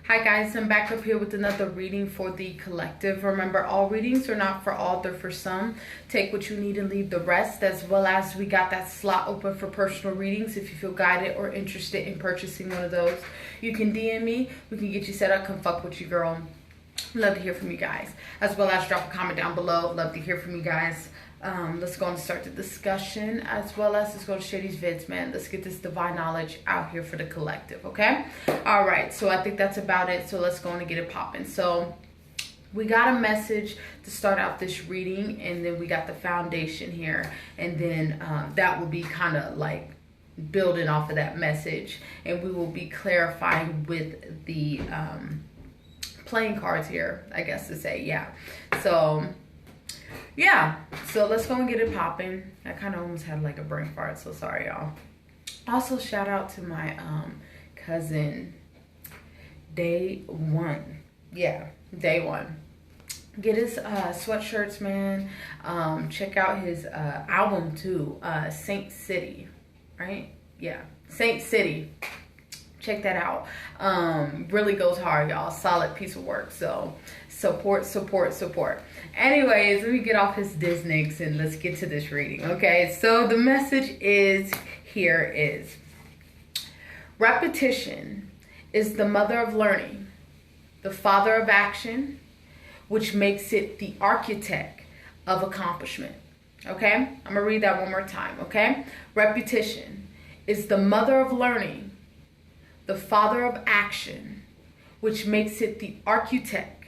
Hi guys, I'm back up here with another reading for the collective. Remember, all readings are not for all, they're for some. Take what you need and leave the rest, as well as we got that slot open for personal readings. If you feel guided or interested in purchasing one of those, you can DM me. We can get you set up. Come fuck with you, girl. Love to hear from you guys, as well as drop a comment down below. Love to hear from you guys. Let's go and start the discussion, as well as let's go to share these vids, man. Let's get this divine knowledge out here for the collective, okay? All right, so I think that's about it. So let's go and get it popping. So we got a message to start out this reading, and then we got the foundation here, and then that will be kind of like building off of that message, and we will be clarifying with the playing cards here, I guess to say, yeah. So yeah, so let's go and get it popping. I kind of almost had like a brain fart, so sorry y'all. Also, shout out to my cousin, Day One. Yeah, Day One. Get his sweatshirts, man. Check out his album too, Saint City, right? Yeah, Saint City. Check that out. Really goes hard, y'all. Solid piece of work. So support, support, support. Anyways, let me get off his Disneys and let's get to this reading. Okay, so the message is repetition is the mother of learning, the father of action, which makes it the architect of accomplishment. Okay, I'm gonna read that one more time. Okay, repetition is the mother of learning, the father of action, which makes it the architect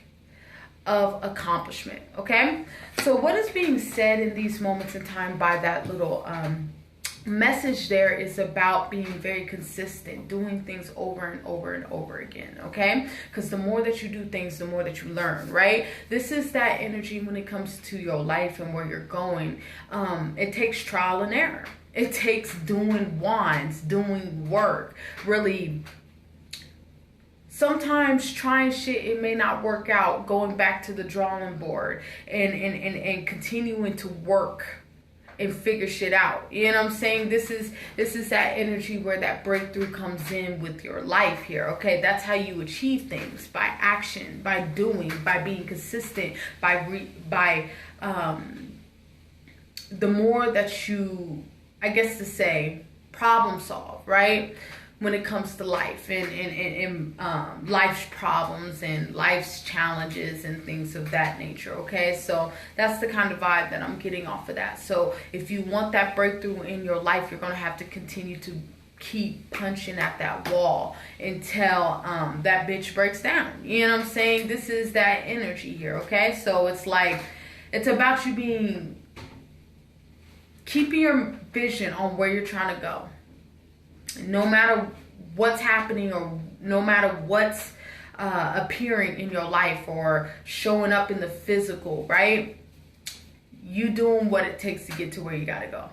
of accomplishment. Okay, so what is being said in these moments in time by that little message there is about being very consistent, doing things over and over and over again. Okay, because the more that you do things, the more that you learn, right? This is that energy when it comes to your life and where you're going. It takes trial and error. It takes doing wands, doing work, really. Sometimes trying shit, it may not work out, going back to the drawing board and continuing to work and figure shit out. You know what I'm saying? This is that energy where that breakthrough comes in with your life here. Okay, that's how you achieve things, by action, by doing, by being consistent, by the more that you, I guess to say, problem solve, right? When it comes to life and life's problems and life's challenges and things of that nature. Okay, so that's the kind of vibe that I'm getting off of that. So if you want that breakthrough in your life, you're going to have to continue to keep punching at that wall until that bitch breaks down. You know what I'm saying? This is that energy here. Okay, so it's like, it's about you keeping your vision on where you're trying to go. No matter what's happening, or no matter what's appearing in your life or showing up in the physical, right? You doing what it takes to get to where you gotta go.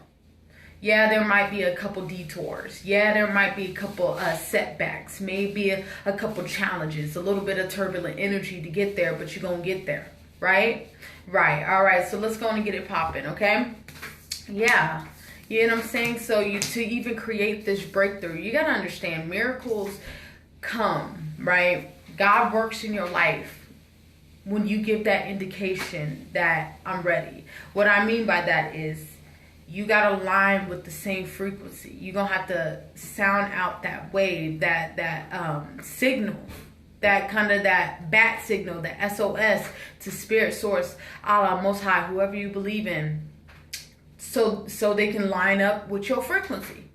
Yeah, there might be a couple detours. Yeah, there might be a couple setbacks. Maybe a couple challenges, a little bit of turbulent energy to get there, but you're gonna get there, right? Right, all right, so let's go and get it popping, okay? Yeah. You know what I'm saying? So to even create this breakthrough, you got to understand miracles come, right? God works in your life when you give that indication that I'm ready. What I mean by that is you got to align with the same frequency. You're going to have to sound out that wave, that signal, that kind of that bat signal, the SOS to spirit source, Allah, Most High, whoever you believe in. So they can line up with your frequency.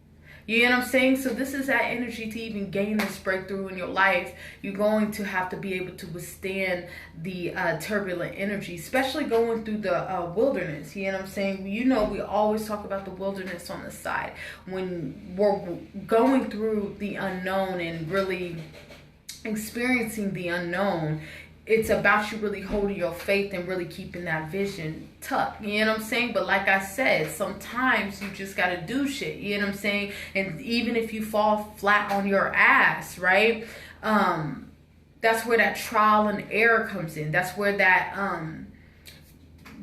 You know what I'm saying? So this is that energy to even gain this breakthrough in your life. You're going to have to be able to withstand the turbulent energy, especially going through the wilderness. You know what I'm saying? You know, we always talk about the wilderness on the side. When we're going through the unknown and really experiencing the unknown, it's about you really holding your faith and really keeping that vision tucked. You know what I'm saying? But like I said, sometimes you just got to do shit. You know what I'm saying? And even if you fall flat on your ass, right? That's where that trial and error comes in. That's where that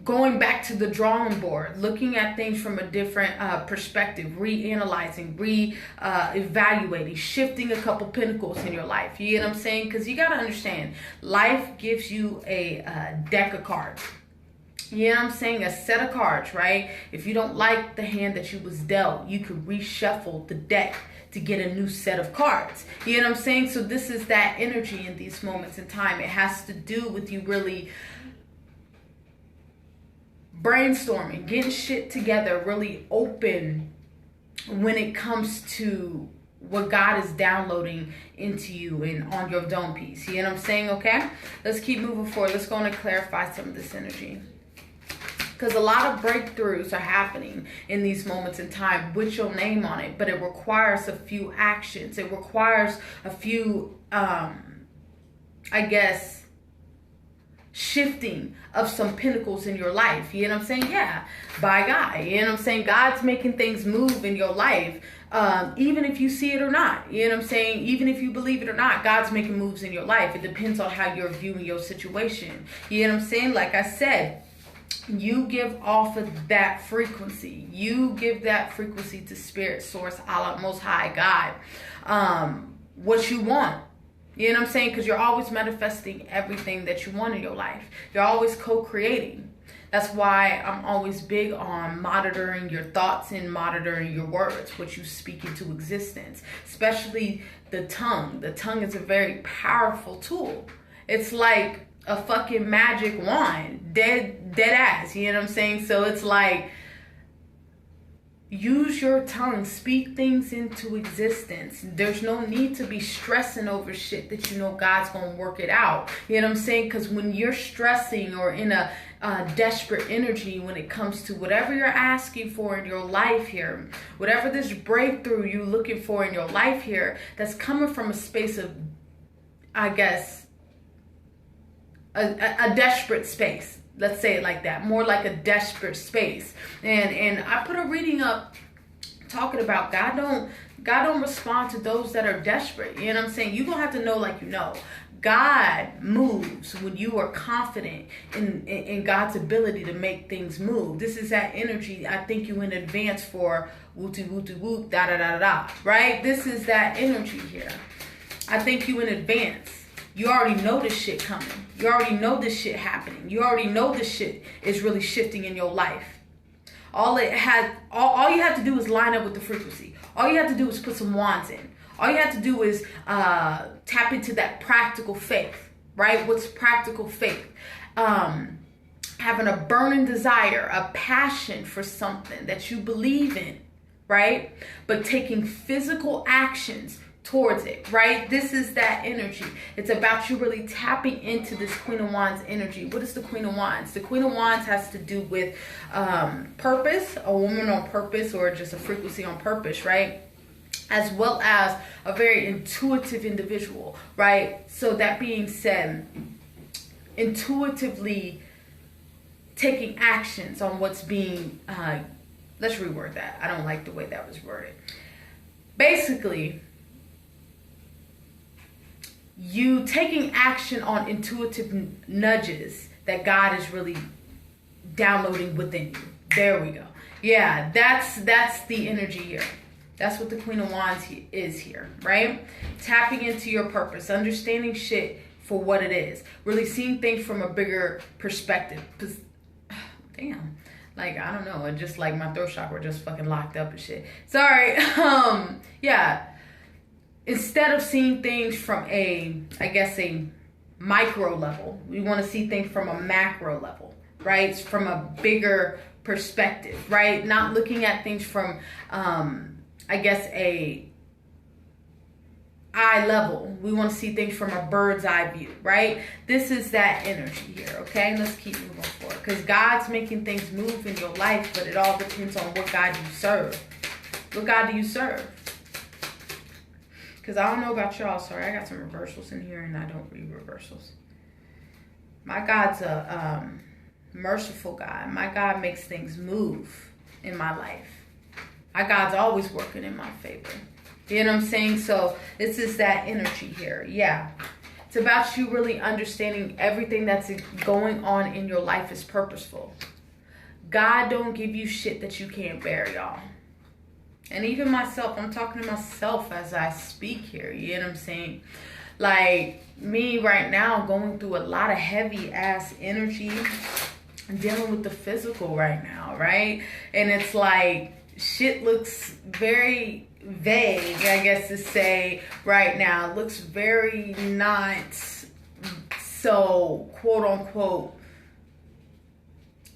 going back to the drawing board, looking at things from a different perspective, reanalyzing, evaluating, shifting a couple pentacles in your life. You get what I'm saying? Because you got to understand, life gives you a deck of cards. You know what I'm saying? A set of cards, right? If you don't like the hand that you was dealt, you could reshuffle the deck to get a new set of cards. You know what I'm saying? So this is that energy in these moments in time. It has to do with you really brainstorming, getting shit together, really open when it comes to what God is downloading into you and on your dome piece. You know what I'm saying? Okay, let's keep moving forward. Let's go on and clarify some of this energy, because a lot of breakthroughs are happening in these moments in time with your name on it, but it requires a few actions. It requires a few I guess shifting of some pentacles in your life. You know what I'm saying? Yeah, by God. You know what I'm saying? God's making things move in your life, even if you see it or not. You know what I'm saying? Even if you believe it or not, God's making moves in your life. It depends on how you're viewing your situation. You know what I'm saying? Like I said, you give off of that frequency. You give that frequency to Spirit, Source, Allah, Most High, God, what you want. You know what I'm saying? Because you're always manifesting everything that you want in your life. You're always co-creating. That's why I'm always big on monitoring your thoughts and monitoring your words, what you speak into existence, especially the tongue. The tongue is a very powerful tool. It's like a fucking magic wand, dead ass. You know what I'm saying? So it's like, use your tongue, speak things into existence. There's no need to be stressing over shit that you know God's gonna work it out. You know what I'm saying? Because when you're stressing or in a desperate energy when it comes to whatever you're asking for in your life here, whatever this breakthrough you're looking for in your life here, that's coming from a space of, I guess, a desperate space. Let's say it like that. More like a desperate space. And I put a reading up talking about God don't respond to those that are desperate. You know what I'm saying? You're going to have to know like you know. God moves when you are confident in God's ability to make things move. This is that energy. I thank you in advance for wooty wooty woot da da da da. Right? This is that energy here. I thank you in advance. You already know this shit coming. You already know this shit happening. You already know this shit is really shifting in your life. All you have to do is line up with the frequency. All you have to do is put some wands in. All you have to do is tap into that practical faith, right? What's practical faith? Having a burning desire, a passion for something that you believe in, right? But taking physical actions towards it, right? This is that energy. It's about you really tapping into this Queen of Wands energy. What is the Queen of Wands? The Queen of Wands has to do with purpose, a woman on purpose, or just a frequency on purpose, right? As well as a very intuitive individual, right? So that being said, intuitively taking actions on what's being, let's reword that. I don't like the way that was worded. Basically, you taking action on intuitive nudges that God is really downloading within you. There we go. Yeah, that's the energy here. That's what the Queen of Wands is here, right? Tapping into your purpose, understanding shit for what it is, really seeing things from a bigger perspective. Damn, like I don't know, it just like my throat chakra just fucking locked up and shit. Sorry. Yeah. Instead of seeing things from a micro level, we want to see things from a macro level, right? From a bigger perspective, right? Not looking at things from, a eye level. We want to see things from a bird's eye view, right? This is that energy here, okay? Let's keep moving forward, because God's making things move in your life, but it all depends on what God you serve. What God do you serve? Because I don't know about y'all. Sorry, I got some reversals in here and I don't read reversals. My God's a merciful God. My God makes things move in my life. My God's always working in my favor. You know what I'm saying? So this is that energy here. Yeah. It's about you really understanding everything that's going on in your life is purposeful. God don't give you shit that you can't bear, y'all. And even myself, I'm talking to myself as I speak here. You know what I'm saying? Like, me right now going through a lot of heavy ass energy and dealing with the physical right now, right? And it's like, shit looks very vague, I guess to say right now. It looks very not so, quote unquote,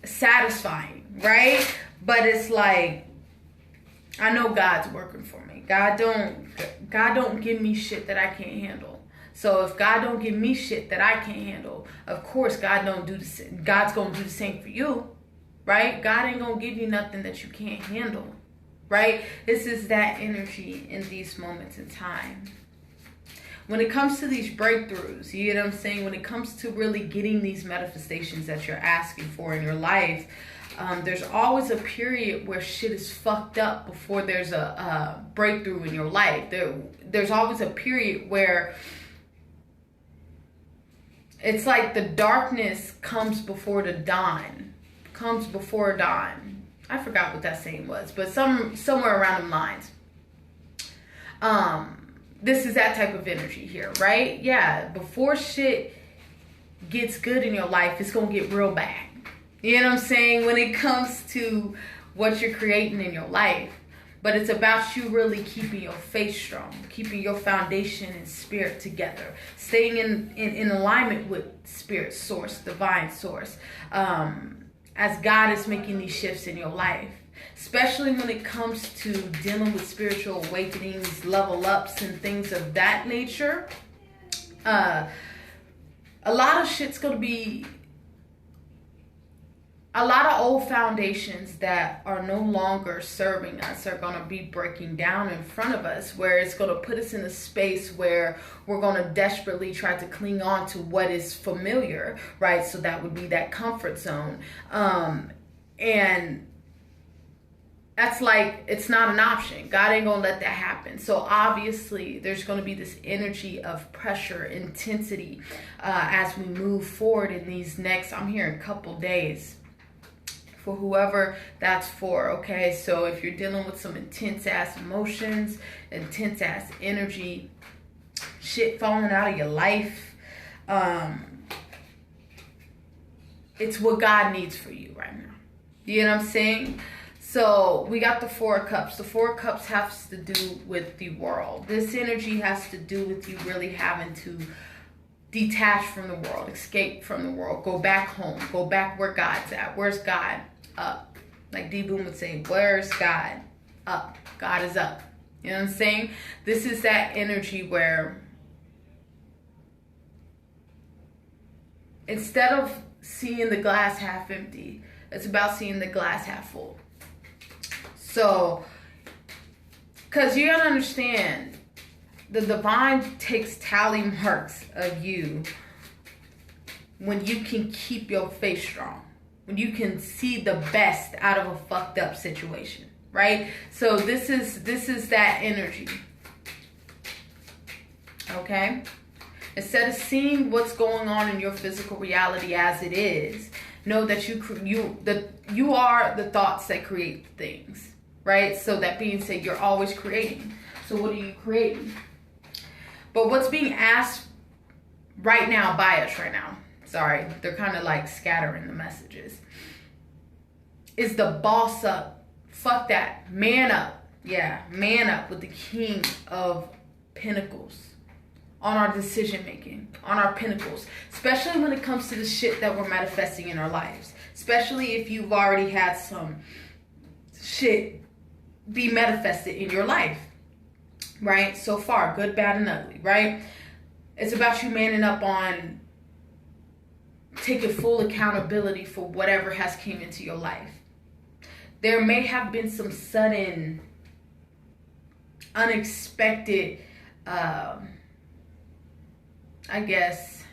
satisfying, right? But it's like, I know God's working for me. God don't give me shit that I can't handle. So if God don't give me shit that I can't handle, of course God's gonna do the same for you, right? God ain't gonna give you nothing that you can't handle, right? This is that energy in these moments in time. When it comes to these breakthroughs, you know what I'm saying? When it comes to really getting these manifestations that you're asking for in your life, there's always a period where shit is fucked up before there's a breakthrough in your life. There's always a period where it's like the darkness comes before the dawn. Comes before dawn. I forgot what that saying was, but somewhere around the lines. This is that type of energy here, right? Yeah, before shit gets good in your life, it's gonna get real bad. You know what I'm saying? When it comes to what you're creating in your life. But it's about you really keeping your faith strong, keeping your foundation and spirit together, staying in alignment with spirit source, divine source, as God is making these shifts in your life. Especially when it comes to dealing with spiritual awakenings, level ups, and things of that nature. A lot of shit's going to be... A lot of old foundations that are no longer serving us are going to be breaking down in front of us, where it's going to put us in a space where we're going to desperately try to cling on to what is familiar, right? So that would be that comfort zone. And that's like, it's not an option. God ain't going to let that happen. So obviously there's going to be this energy of pressure, intensity, as we move forward in these next, I'm hearing, couple days. For whoever that's for, okay? So if you're dealing with some intense ass emotions, intense ass energy, shit falling out of your life, it's what God needs for you right now. You know what I'm saying? So we got the Four of Cups. The Four of Cups has to do with the world. This energy has to do with you really having to detach from the world, escape from the world, go back home, go back where God's at. Where's God? Up. Like D-Boom would say, where's God? Up. God is up. You know what I'm saying? This is that energy where instead of seeing the glass half empty, it's about seeing the glass half full. So, because you gotta understand, the divine takes tally marks of you when you can keep your faith strong, when you can see the best out of a fucked up situation, right? So this is that energy, okay? Instead of seeing what's going on in your physical reality as it is, know that you are the thoughts that create things, right? So that being said, you're always creating. So what are you creating? But what's being asked right now by us right now, sorry, they're kind of like scattering the messages, is the boss up. Fuck that. Man up. Yeah, man up with the King of Pentacles on our decision making, on our pinnacles, especially when it comes to the shit that we're manifesting in our lives, especially if you've already had some shit be manifested in your life, right? So far, good, bad, and ugly, right? It's about you manning up on taking full accountability for whatever has came into your life. There may have been some sudden, unexpected, I guess,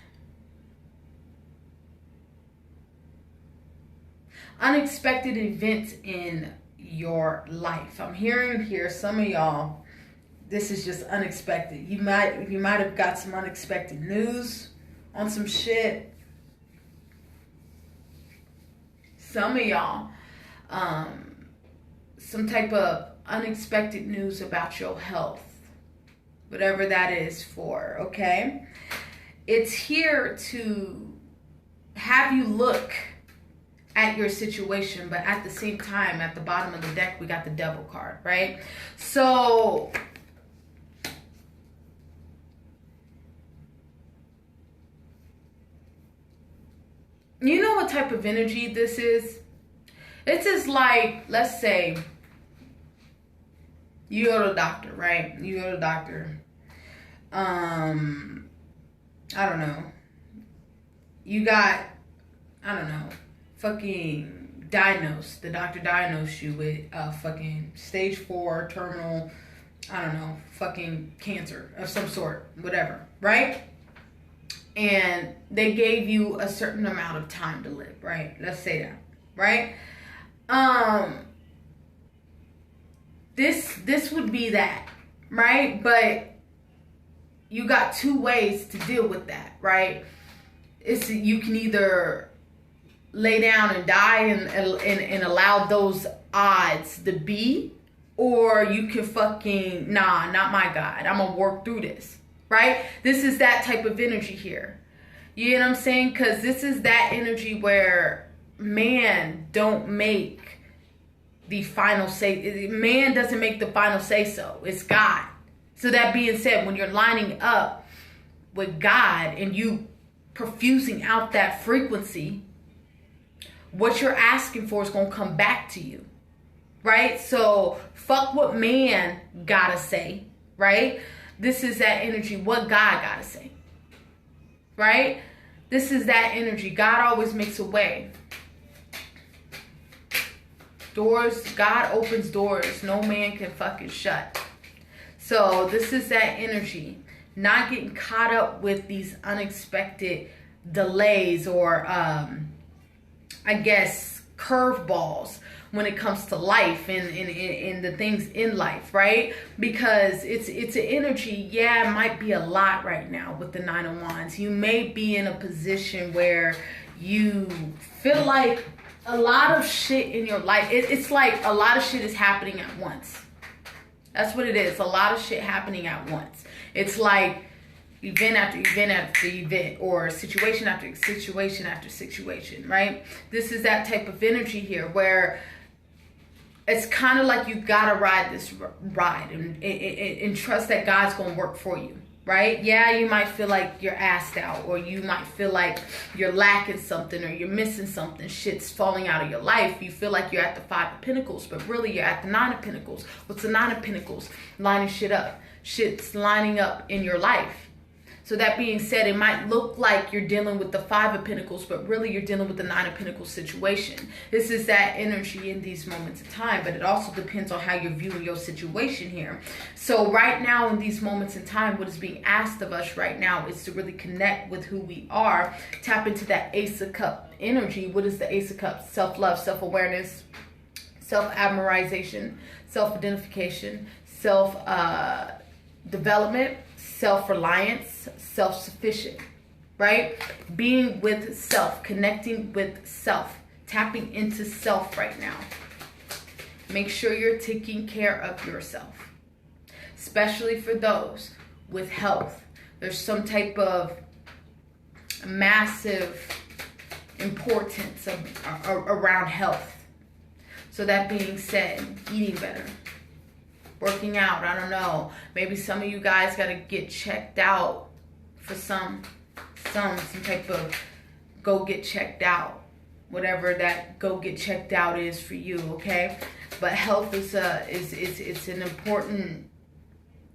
unexpected events in your life. I'm hearing here some of y'all, this is just unexpected. You might have got some unexpected news on some shit. Some of y'all some type of unexpected news about your health, whatever that is for, okay? It's here to have you look at your situation, but at the same time, at the bottom of the deck, we got the Devil card, right? So you know what type of energy this is? This is like, let's say, you go to the doctor, right? You go to the doctor. I don't know. You got, I don't know, fucking diagnosed. The doctor diagnosed you with fucking stage 4 terminal, I don't know, fucking cancer of some sort, whatever, right? And they gave you a certain amount of time to live, right? Let's say that, right? This would be that, right? But you got two ways to deal with that, right? It's, you can either lay down and die and allow those odds to be, or you can fucking, nah, not my God, I'm gonna work through this, right? This is that type of energy here. You know what I'm saying? Because this is that energy where man don't make the final say. Man doesn't make the final say so. It's God. So that being said, when you're lining up with God and you perfusing out that frequency, what you're asking for is going to come back to you, right? So fuck what man gotta say, right? This is that energy, what God gotta say, right? This is that energy. God always makes a way. Doors, God opens doors no man can fucking shut. So this is that energy. Not getting caught up with these unexpected delays or, I guess, curveballs when it comes to life and the things in life, right? Because it's an energy, yeah, it might be a lot right now with the Nine of Wands. You may be in a position where you feel like a lot of shit in your life, it's like a lot of shit is happening at once. That's what it is. A lot of shit happening at once. It's like event after event after event, or situation after situation after situation, right? This is that type of energy here where it's kind of like you gotta ride this ride and trust that God's gonna work for you, right? Yeah, you might feel like you're assed out, or you might feel like you're lacking something, or you're missing something. Shit's falling out of your life. You feel like you're at the 5 of Pentacles, but really you're at the 9 of Pentacles. What's the 9 of Pentacles? Lining shit up. Shit's lining up in your life. So that being said, it might look like you're dealing with the 5 of Pentacles, but really you're dealing with the 9 of Pentacles situation. This is that energy in these moments of time, but it also depends on how you're viewing your situation here. So right now in these moments in time, what is being asked of us right now is to really connect with who we are, tap into that Ace of Cups energy. What is the Ace of Cups? Self-love, self-awareness, self-admiration, self-identification, self-development, self-reliance, self-sufficient, right? Being with self, connecting with self, tapping into self right now. Make sure you're taking care of yourself, especially for those with health. There's some type of massive importance around health. So that being said, eating better, working out, I don't know. Maybe some of you guys got to get checked out for some type of go get checked out. Whatever that go get checked out is for you, okay? But health is it's an important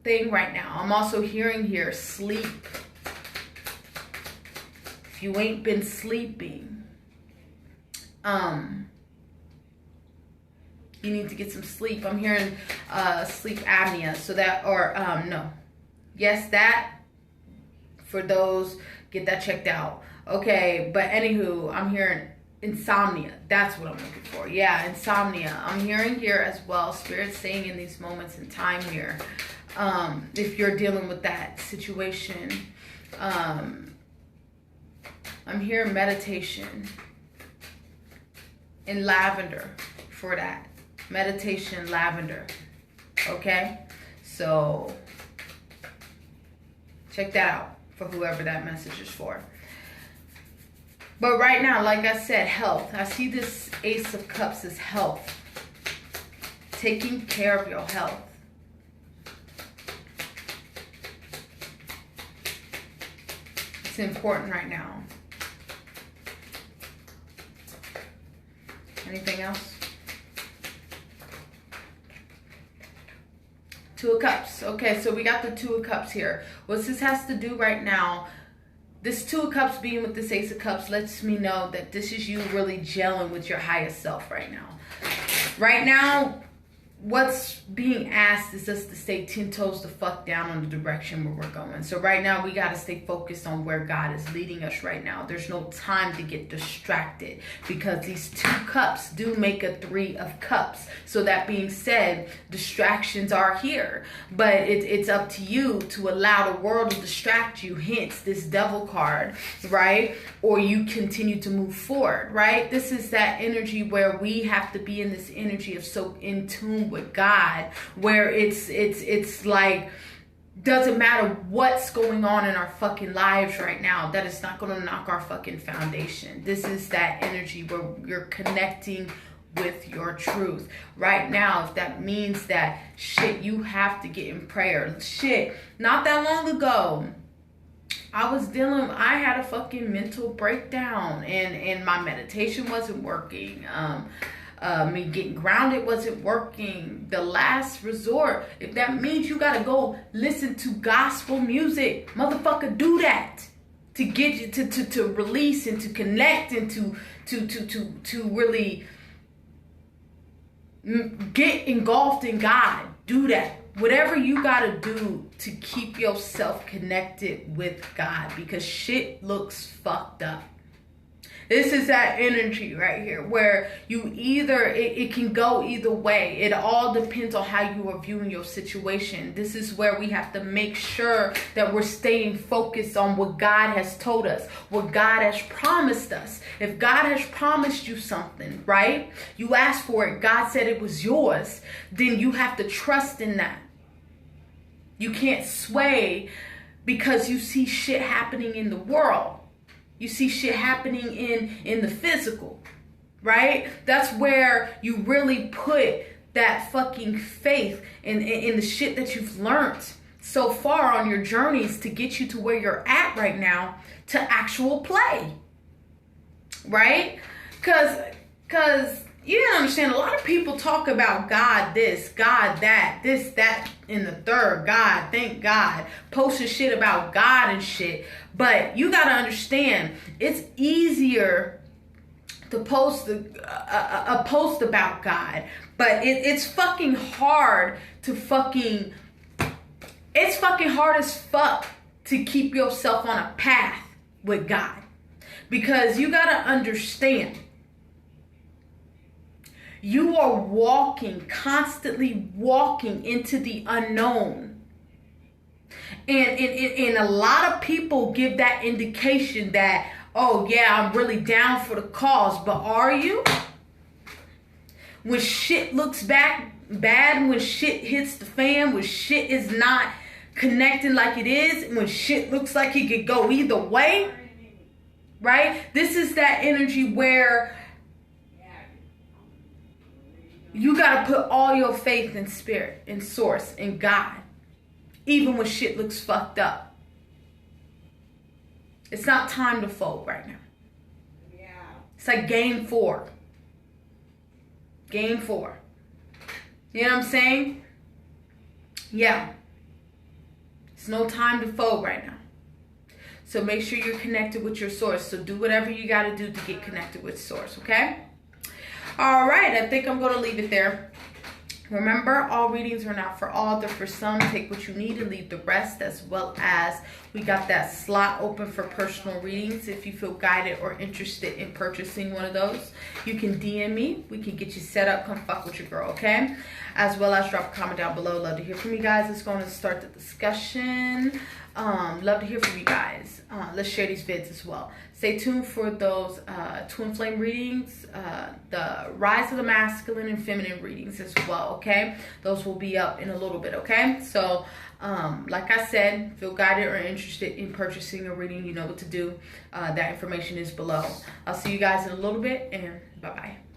thing right now. I'm also hearing here sleep. If you ain't been sleeping, you need to get some sleep. I'm hearing sleep apnea. So that, or no. Yes, that, for those, get that checked out. Okay, but anywho, I'm hearing insomnia. That's what I'm looking for. Yeah, insomnia. I'm hearing here as well, Spirit saying in these moments in time here, if you're dealing with that situation, I'm hearing meditation in lavender for that. Meditation, lavender. Okay? So check that out for whoever that message is for. But right now, like I said, health. I see this Ace of Cups as health. Taking care of your health. It's important right now. Anything else? Two of Cups. Okay, so we got the Two of Cups here. What this has to do right now, this Two of Cups being with this Ace of Cups lets me know that this is you really gelling with your highest self right now. Right now, what's being asked is us to stay 10 toes the fuck down on the direction where we're going. So right now, we got to stay focused on where God is leading us right now. There's no time to get distracted because these Two Cups do make a Three of Cups. So that being said, distractions are here. But it's up to you to allow the world to distract you. Hence, this Devil card, right? Or you continue to move forward, right? This is that energy where we have to be in this energy of so in tune with God, where it's like doesn't matter what's going on in our fucking lives right now, that it's not going to knock our fucking foundation. This is that energy where you're connecting with your truth right now. If that means that shit, you have to get in prayer. Shit, not that long ago, I had a fucking mental breakdown and my meditation wasn't working. Me getting grounded wasn't working. The last resort, if that means you gotta go listen to gospel music, motherfucker, do that to get you to release and to connect and to really get engulfed in God. Do that. Whatever you gotta do to keep yourself connected with God, because shit looks fucked up. This is that energy right here where you either, it can go either way. It all depends on how you are viewing your situation. This is where we have to make sure that we're staying focused on what God has told us, what God has promised us. If God has promised you something, right? You asked for it. God said it was yours. Then you have to trust in that. You can't sway because you see shit happening in the world. You see shit happening in the physical, right? That's where you really put that fucking faith in the shit that you've learned so far on your journeys to get you to where you're at right now to actual play, right? Because you don't understand, a lot of people talk about God this, God that, this, that, and the third, God, thank God, posting shit about God and shit. But you got to understand, it's easier to post a post about God. But it's fucking hard to it's fucking hard as fuck to keep yourself on a path with God. Because you got to understand, you are constantly walking into the unknown. And a lot of people give that indication that, oh yeah, I'm really down for the cause. But are you? When shit looks bad, when shit hits the fan, when shit is not connecting like it is, when shit looks like it could go either way, right? This is that energy where you got to put all your faith in spirit, in source, in God. Even when shit looks fucked up. It's not time to fold right now. Yeah. It's like game 4. Game 4. You know what I'm saying? Yeah. It's no time to fold right now. So make sure you're connected with your source. So do whatever you got to do to get connected with source, okay? All right, I think I'm going to leave it there. Remember, all readings are not for all. They're for some. Take what you need and leave the rest, as well as we got that slot open for personal readings. If you feel guided or interested in purchasing one of those, you can DM me. We can get you set up. Come fuck with your girl, okay? As well as drop a comment down below. Love to hear from you guys. Let's go on and start the discussion. Love to hear from you guys. Let's share these vids as well. Stay tuned for those twin flame readings, the rise of the masculine and feminine readings as well, okay? Those will be up in a little bit, okay? So, like I said, feel guided or interested in purchasing a reading, you know what to do. That information is below. I'll see you guys in a little bit, and bye-bye.